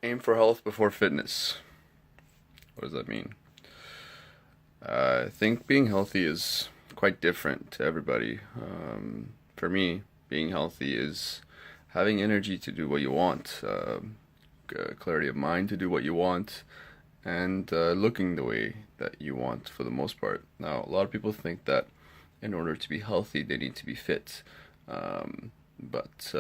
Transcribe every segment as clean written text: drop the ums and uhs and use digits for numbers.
Aim for health before fitness. What does that mean? I think being healthy is quite different to everybody. For me, being healthy is having energy to do what you want, clarity of mind to do what you want, and looking the way that you want for the most part. Now, a lot of people think that in order to be healthy, they need to be fit. But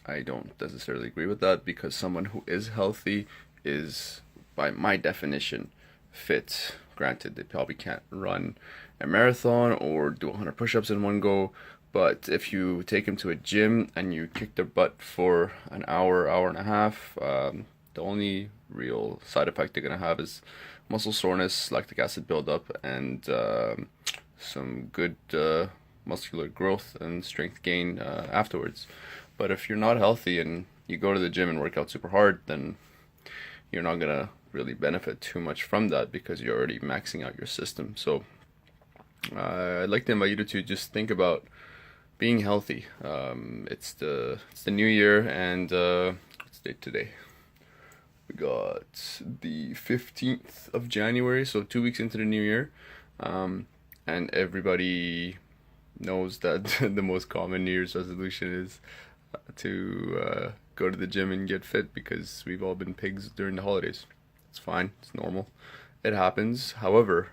I don't necessarily agree with that because someone who is healthy is, by my definition, fit. Granted, they probably can't run a marathon or do 100 push ups in one go, but if you take them to a gym and you kick their butt for an hour, hour and a half, the only real side effect they're going to have is muscle soreness, lactic acid buildup, and some good muscular growth and strength gain afterwards. But if you're not healthy and you go to the gym and work out super hard, then you're not gonna really benefit too much from that because you're already maxing out your system. So I'd like to invite you to just think about being healthy. It's the new year, and what's the date today? We got the 15th of January, so 2 weeks into the new year. And everybody knows that the most common New Year's resolution is to go to the gym and get fit because we've all been pigs during the holidays. It's fine, it's normal, it happens. However,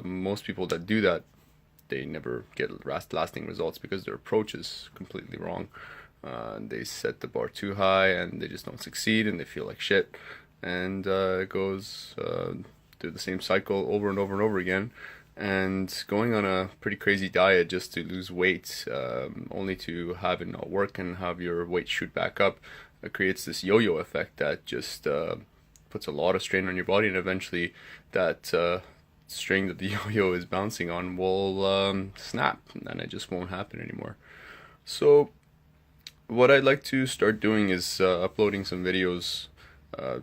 most people that do that, they never get lasting results because their approach is completely wrong. They set the bar too high and they just don't succeed and they feel like shit. And it goes through the same cycle over and over and over again. And going on a pretty crazy diet just to lose weight, only to have it not work and have your weight shoot back up, creates this yo-yo effect that just puts a lot of strain on your body, and eventually that string that the yo-yo is bouncing on will snap, and it just won't happen anymore. So what I'd like to start doing is uploading some videos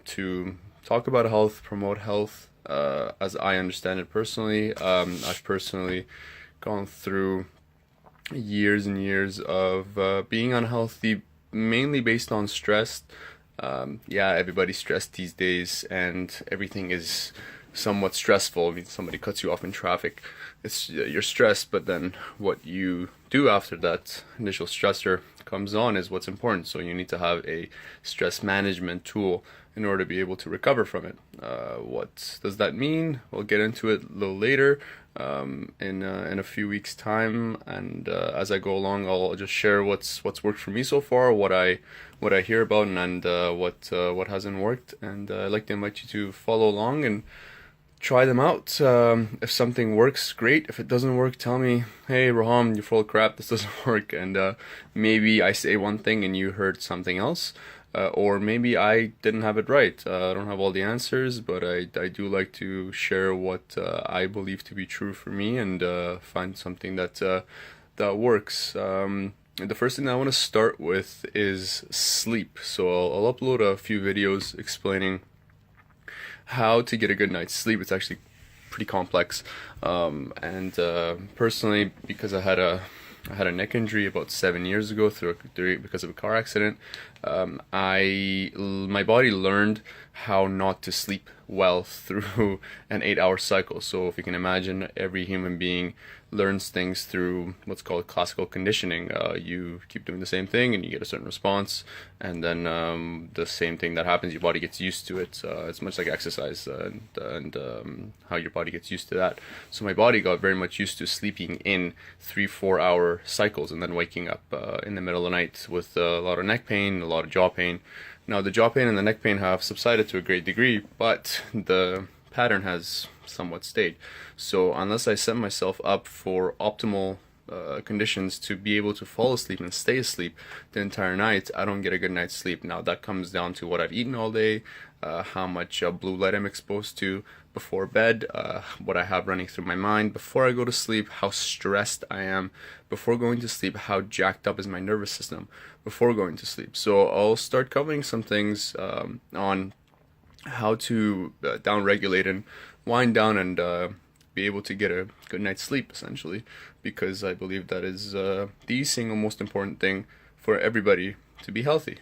to talk about health, promote health, as I understand it personally. I've personally gone through years and years of being unhealthy, mainly based on stress. Yeah, everybody's stressed these days, and everything is somewhat stressful. I mean, somebody cuts you off in traffic, it's you're stressed, but then what you do after that initial stressor comes on is what's important. So you need to have a stress management tool in order to be able to recover from it. What does that mean? We'll get into it a little later, in a few weeks' time, and as I go along, I'll just share what's worked for me so far, what I hear about, and what hasn't worked. And I'd like to invite you to follow along and try them out. If something works, great. If it doesn't work, tell me, hey, Raham, you're full of crap, this doesn't work. And maybe I say one thing and you heard something else. Or maybe I didn't have it right. I don't have all the answers, but I do like to share what I believe to be true for me, and find something that works. The first thing that I want to start with is sleep. So I'll upload a few videos explaining how to get a good night's sleep. It's actually pretty complex. And personally, because I had a neck injury about 7 years ago because of a car accident. My body learned how not to sleep well through an 8-hour cycle. So if you can imagine, every human being learns things through what's called classical conditioning. You keep doing the same thing and you get a certain response, and then the same thing that happens, your body gets used to it. It's much like exercise, and how your body gets used to that. So my body got very much used to sleeping in 3-4 hour cycles and then waking up in the middle of the night with a lot of neck pain, a lot of jaw pain. Now the jaw pain and the neck pain have subsided to a great degree, but the pattern has somewhat stayed. So unless I set myself up for optimal conditions to be able to fall asleep and stay asleep the entire night, I don't get a good night's sleep. Now that comes down to what I've eaten all day, how much blue light I'm exposed to before bed, what I have running through my mind before I go to sleep, how stressed I am before going to sleep, how jacked up is my nervous system before going to sleep. So I'll start covering some things on how to down-regulate and wind down, and be able to get a good night's sleep, essentially, because I believe that is the single most important thing for everybody to be healthy.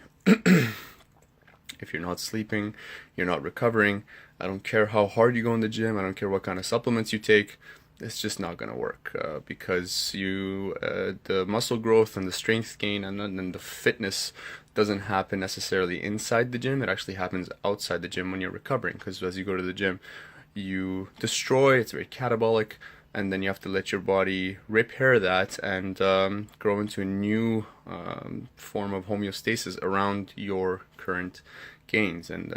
If you're not sleeping, you're not recovering. I don't care how hard you go in the gym. I don't care what kind of supplements you take. It's just not going to work because the muscle growth and the strength gain and the fitness doesn't happen necessarily inside the gym. It actually happens outside the gym when you're recovering, because as you go to the gym, you destroy. It's very catabolic, and then you have to let your body repair that and grow into a new form of homeostasis around your current gains. And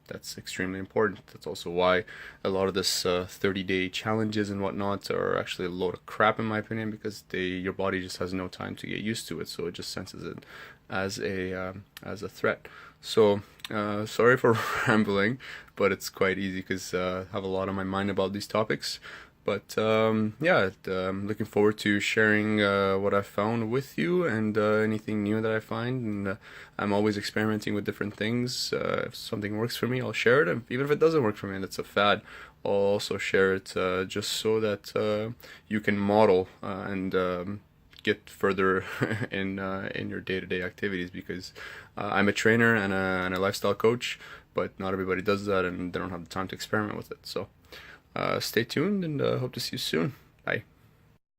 that's extremely important. That's also why a lot of this 30-day challenges and whatnot are actually a load of crap, in my opinion, because your body just has no time to get used to it, so it just senses it as a threat. So sorry for rambling, but it's quite easy because I have a lot on my mind about these topics. But yeah, I'm looking forward to sharing what I've found with you, and anything new that I find. And I'm always experimenting with different things. If something works for me, I'll share it. And even if it doesn't work for me and it's a fad, I'll also share it just so that you can model and get further in your day-to-day activities. Because I'm a trainer and a lifestyle coach, but not everybody does that, and they don't have the time to experiment with it. So stay tuned, and hope to see you soon. Bye.